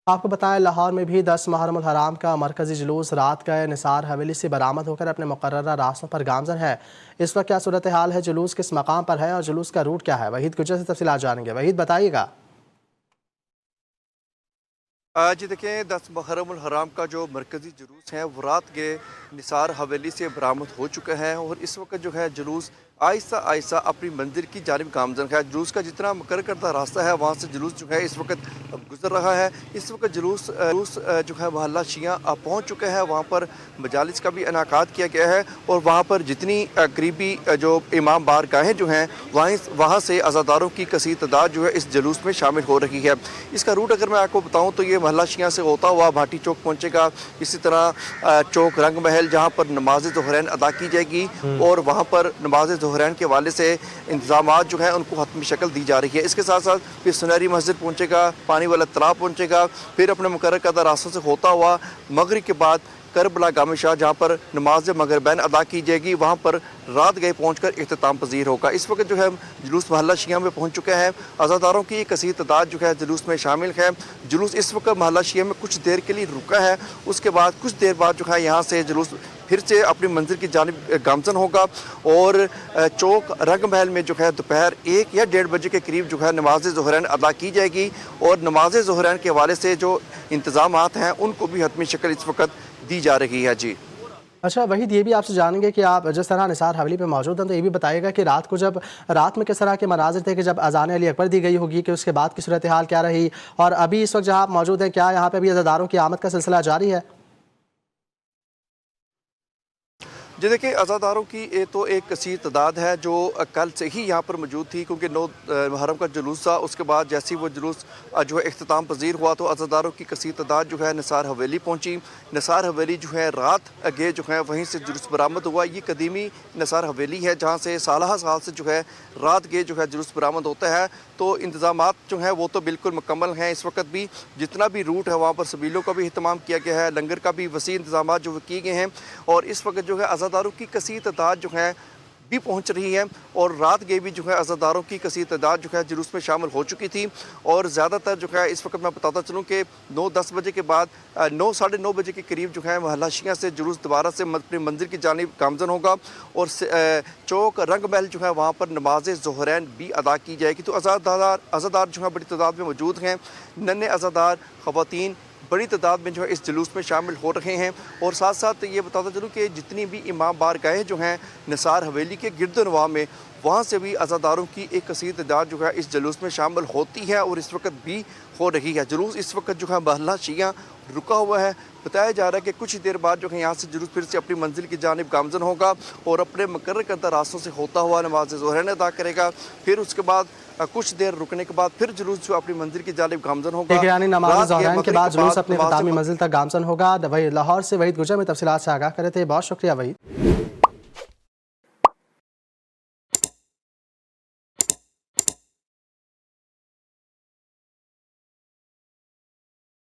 आपको बताएं, लाहौर में भी 10 मुहर्रम उल हराम का मरकजी जुलूस रात गए निसार हवेली से बरामद होकर अपने मुकर्ररा रास्तों पर गामजन है। इस वक्त क्या सूरत हाल है, जुलूस किस मकाम पर है और जुलूस का रूट क्या है? वहीद गुजर से तफसीलात जानेंगे। वहीद बताइएगा। जी देखें, 10 मुहर्रम उल हराम का जो मरकज़ी जुलूस है वो रात के निसार हवेली से बरामद हो चुका है और इस वक्त जो है जुलूस आहिस्ता आहिस्ता अपनी मंजिल की जानिब गामजन है। जुलूस का जितना मुकर्रर करदा रास्ता है वहाँ से जुलूस जो है इस वक्त गुजर रहा है। इस वक्त जुलूस जो है मोहल्ला शिया पहुँच चुका है। वहाँ पर मजालिस का भी इनाकाद किया गया है और वहाँ पर जितनी करीबी जो इमाम बारगाहें जो हैं वहाँ से अज़ादारों की कसीर तादाद जो है इस जुलूस में शामिल हो रही है। इसका रूट अगर मैं आपको बताऊँ तो ये मोहल्ला शिया से होता हुआ भाटी चौक पहुँचेगा। इसी तरह चौक रंग महल जहाँ पर नमाज ज़ोहरैन अदा की जाएगी और वहाँ पर नमाज ज़ोहरैन के हवाले से इंतजामात जो हैं उनको हतमी शक्ल दी जा रही है। इसके साथ साथ फिर सुनहरी मस्जिद पहुँचेगा, पानी वाला तालाब पहुँचेगा, फिर अपने मुकर्रर करदा रास्तों से होता हुआ मगरिब के बाद करबला गामे शाह जहाँ पर नमाज मगरिबैन अदा की जाएगी वहाँ पर रात गए पहुँचकर इख्तिताम पजीर होगा। इस वक्त जो है जुलूस मोहल्ला शिया में पहुँच चुका है। अज़ादारों की एक कसीर तादाद जो है जुलूस में शामिल है। जुलूस इस वक्त मोहल्ला शिया में कुछ देर के लिए रुका है। उसके बाद कुछ देर बाद जो है यहाँ से जुलूस फिर से अपनी मंजिल की जानिब गामजन होगा और चौक रंग महल में जो है दोपहर 1 या 1:30 बजे के करीब जो है नमाज ज़ोहरैन अदा की जाएगी और नमाज ज़ोहरैन के हवाले से जो इंतज़ामात हैं उनको भी हतमी शक्ल इस वक्त दी जा रही है। जी अच्छा वहीद, ये भी आपसे जानेंगे कि आप जिस तरह निसार हवेली पे मौजूद हैं तो ये भी बताइएगा कि रात में किस तरह के मनाजिर थे कि जब अज़ान अली अकबर दी गई होगी कि उसके बाद की सूरत हाल क्या रही, और अभी इस वक्त जहाँ आप मौजूद हैं क्या यहाँ पे भी अज़ादारों की आमद का सिलसिला जारी है? जी देखिए, अज़ादारों की तो एक कसीर तादाद है जो कल से ही यहाँ पर मौजूद थी क्योंकि 9 मुहर्रम का जुलूस था। उसके बाद जैसे ही वो जुलूस जो है इख्तिताम पजीर हुआ तो अज़ादारों की कसीर तादाद जो है निसार हवेली पहुँची। निसार हवेली जो है रात गए जो है वहीं से जुलूस बरामद हुआ। ये कदीमी निसार हवेली है जहाँ से साल से जो है रात गए जो है जुलूस बरामद होता है। तो इंतज़ामात जो है वो तो बिल्कुल मुकम्मल हैं। इस वक्त भी जितना भी रूट है वहाँ पर सबीलों का भी अहतमाम किया गया है, लंगर का भी वसी इंतज़ामात जो किए गए हैं और इस वक्त जो है अज़ादारों की कसीर तादाद जो है भी पहुंच रही है और रात गए भी जो है अज़ादारों की कसीर तादाद जो है जुलूस में शामिल हो चुकी थी। और ज़्यादातर जो है इस वक्त मैं बताता चलूँ कि 9-10 बजे के बाद 9-9:30 बजे के करीब जो है मोहल्ला शिया से जुलूस दोबारा से अपनी मंजिल की जानिब गामजन होगा और चौक रंग महल जो है वहाँ पर नमाज ज़ोहरैन भी अदा की जाएगी। तो अज़ादार जो है बड़ी तादाद में मौजूद हैं। नन्हे अज़ादार ख़वातीन बड़ी तादाद में जो है इस जुलूस में शामिल हो रहे हैं और साथ साथ ये बताता चलूँ कि जितनी भी इमाम बारगाहें जो हैं निसार हवेली के गिरदनवा में वहाँ से भी अज़ादारों की एक कसीर तादाद जो है इस जुलूस में शामिल होती है और इस वक्त भी हो रही है। जुलूस इस वक्त जो है मोहल्ला शिया रुका हुआ है। बताया जा रहा है कि कुछ देर बाद जो है यहाँ से जुलूस फिर से अपनी मंजिल की जानिब गामजन होगा और अपने मुकर्रर करदा रास्तों से होता हुआ नमाज ज़ोहरैन अदा करेगा। फिर उसके बाद कुछ देर रुकने के बाद फिर जुलूस जो अपनी मंजिल की जानिब गामजन होगा। यानी नमाज ज़ोहरैन के बाद जुलूस अपनी इख्तितामी मंजिल तक गामजन होगा। लाहौर से वहीद गुजर में तफसीलात से आगाह करे थे। बहुत शुक्रिया वहीद।